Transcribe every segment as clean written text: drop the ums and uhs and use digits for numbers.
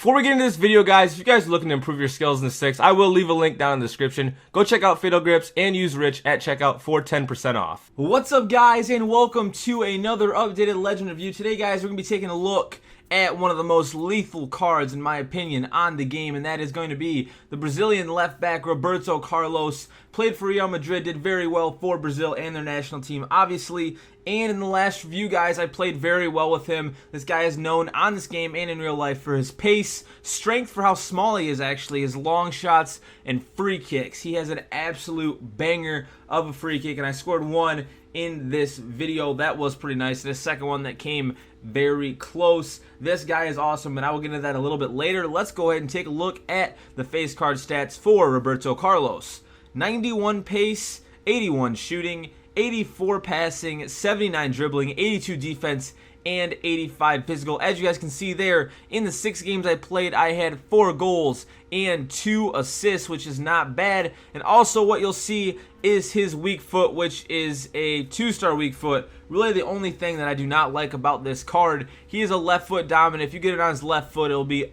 Before we get into this video, guys, if you guys are looking to improve your skills in the sticks, I will leave a link down in the description. Go check out Fatal Grips and use Ritch at checkout for 10% off. What's up, guys, and welcome to another updated Legend review. Today, guys, we're going to be taking a look at one of the most lethal cards, in my opinion, on the game, and that is going to be the Brazilian left back Roberto Carlos. Played for Real Madrid, did very well for Brazil and their national team, obviously. And in the last review, guys, I played very well with him. This guy is known on this game and in real life for his pace, strength for how small he is actually, his long shots, and free kicks. He has an absolute banger of a free kick, and I scored one in this video. That was pretty nice. And the second one that came very close. This guy is awesome, and I will get into that a little bit later. Let's go ahead and take a look at the face card stats for Roberto Carlos. 91 pace, 81 shooting, 84 passing, 79 dribbling, 82 defense, and 85 physical. As you guys can see there, in the 6 games I played, I had 4 goals and 2 assists, which is not bad. And also what you'll see is his weak foot, which is a 2-star weak foot. Really the only thing that I do not like about this card. He is a left foot dominant. If you get it on his left foot, it'll be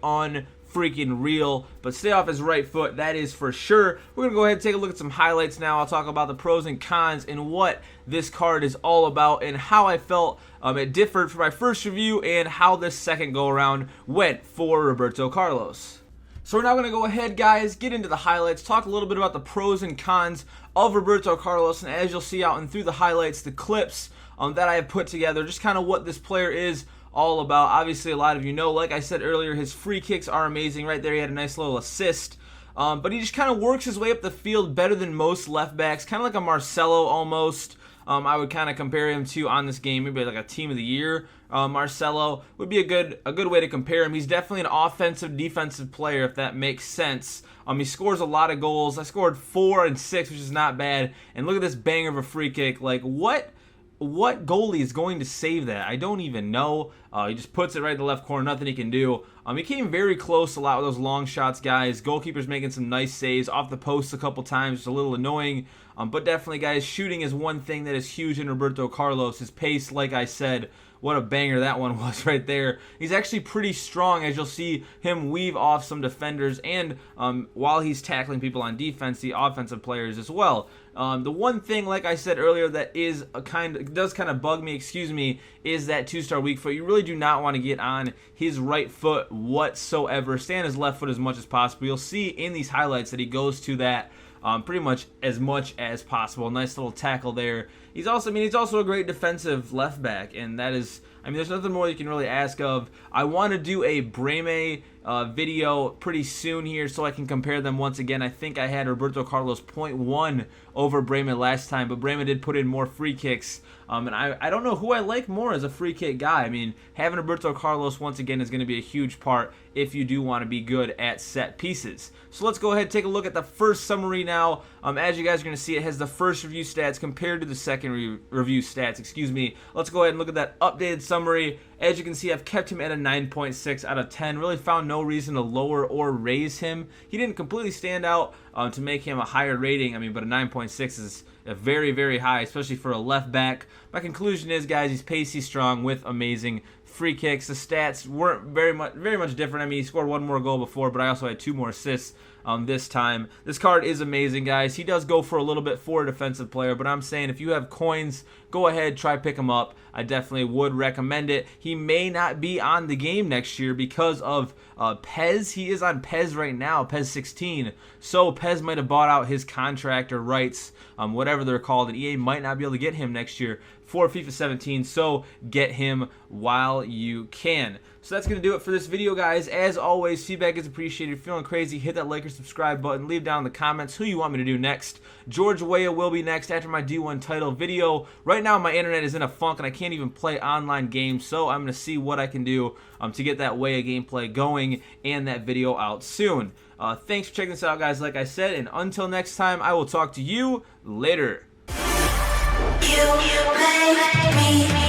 freaking real, but stay off his right foot, that is for sure. We're gonna go ahead and take a look at some highlights now. I'll talk about the pros and cons and what this card is all about and how I felt it differed from my first review and how this second go around went for Roberto Carlos. So we're now going to go ahead, guys, get into the highlights, talk a little bit about the pros and cons of Roberto Carlos, and as you'll see out and through the highlights, the clips that I have put together, just kind of what this player is all about. Obviously, a lot of you know, like I said earlier, his free kicks are amazing. Right there, he had a nice little assist. But he just kind of works his way up the field better than most left backs, kind of like a Marcelo almost. I would kind of compare him to on this game, maybe like a team of the year. Marcelo would be a good way to compare him. He's definitely an offensive defensive player, if that makes sense. He scores a lot of goals. I scored 4 and 6, which is not bad. And look at this banger of a free kick. Like, what goalie is going to save that? I don't even know. He just puts it right in the left corner, nothing he can do. He came very close a lot with those long shots, guys. Goalkeeper's making some nice saves off the post a couple times, just a little annoying. But definitely, guys, shooting is one thing that is huge in Roberto Carlos. His pace, like I said, what a banger that one was right there. He's actually pretty strong, as you'll see him weave off some defenders, and while he's tackling people on defense, the offensive players as well. The one thing, like I said earlier, that is does kind of bug me, is that 2-star weak foot. You really do not want to get on his right foot whatsoever. Stay on his left foot as much as possible. You'll see in these highlights that he goes to that pretty much as possible. Nice little tackle there. He's also a great defensive left back, and that is, there's nothing more you can really ask of. I want to do a Breme video pretty soon here so I can compare them once again. I think I had Roberto Carlos 0.1 over Breme last time, but Breme did put in more free kicks. And I don't know who I like more as a free kick guy. Having Roberto Carlos once again is going to be a huge part if you do want to be good at set pieces. So let's go ahead and take a look at the first summary now. As you guys are going to see, it has the first review stats compared to the second review stats. Let's go ahead and look at that updated summary. As you can see, I've kept him at a 9.6 out of 10. Really found no reason to lower or raise him. He didn't completely stand out to make him a higher rating. But a 9.6 is a very, very high, especially for a left back. My conclusion is, guys, he's pacey, strong, with amazing free kicks. The stats weren't very much different. He scored 1 more goal before, but I also had 2 more assists this time. This card is amazing, guys. He does go for a little bit for a defensive player, but I'm saying if you have coins, go ahead, try pick him up. I definitely would recommend it. He may not be on the game next year because of Pez. He is on Pez right now, Pez 16. So Pez might have bought out his contract or rights, whatever they're called, and EA might not be able to get him next year for FIFA 17, so get him while you can. So that's going to do it for this video, guys. As always, feedback is appreciated. If you're feeling crazy, hit that like or subscribe button. Leave down in the comments who you want me to do next. George Weah will be next after my D1 title video. Right now, my internet is in a funk, and I can't even play online games, so I'm going to see what I can do to get that Weah gameplay going and that video out soon. Thanks for checking this out, guys, like I said, and until next time, I will talk to you later. You make me